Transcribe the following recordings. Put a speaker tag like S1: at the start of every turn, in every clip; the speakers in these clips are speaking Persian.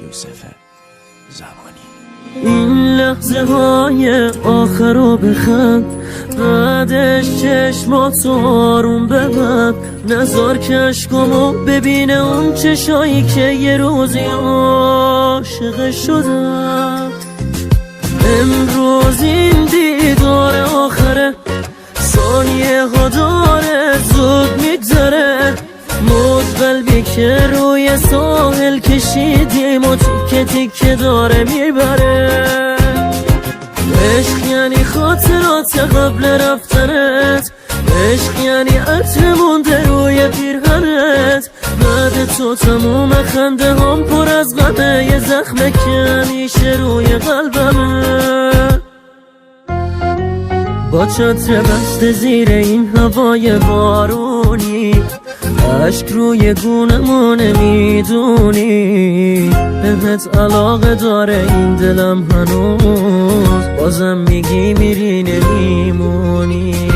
S1: یوسف زمانی.
S2: این لحظه های آخر رو بخند، بعدش چشماتو آروم ببند، نذار که عشقامو ببینه اون چشایی که یه روزی عاشق شدن. امروز این دیدار آخره، ثانیه ها داره زود میگذره، موج قلبی که روی ساحل کشیدیم و تیکه تیکه داره میبره. عشق یعنی خاطرات قبل رفتنت، عشق یعنی عطر مونده روی پیرهنت، بعد تو تموم خنده هم پر از غمه، یه زخمه که همیشه روی قلبمه. با چتر بسته زیر این هوای بارونی، عشق روی گونمو نمیدونی، بهت علاقه داره این دلم هنوز، بازم میگی میری نمیمونی.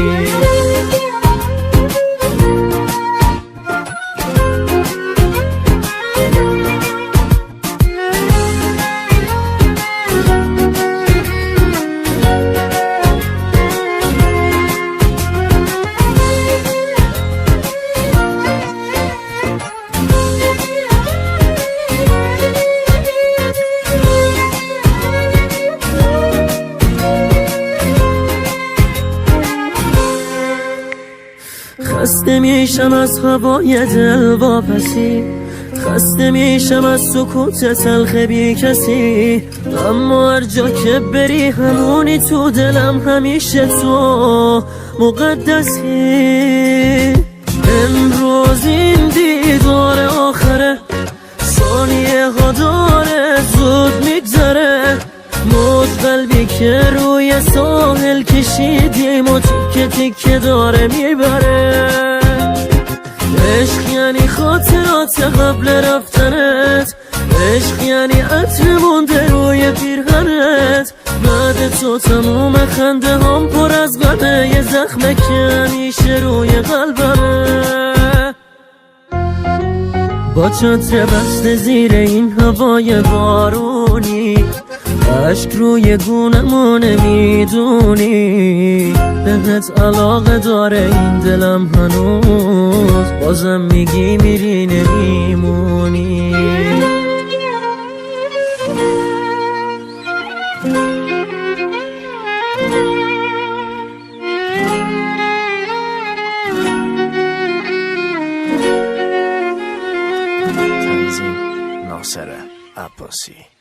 S2: خسته میشم از هوای دل واپسی، خسته میشم از سکوت تلخ بی کسی، اما هر جا که بری همونی تو دلم، همیشه تو مقدسی. امروز این دیدار آخره، ثانیه ها داره زود میگذره، موج قلبی که روی ساحل کشیدیم و تیکه تیکه داره میبره. عشق یعنی خاطرات قبل رفتنت، عشق یعنی عطر مونده روی پیرهنت، بعد تو تموم خنده هم پر از غمه، یه زخمه که همیشه روی قلبمه. با چتر بسته زیر این هوای بارونی، عشق روی گونمو نمیدونی، بهت علاقه داره این دلم هنوز، بازم میگی میری نمیمونی.
S1: تنظیم ناصر عباسی.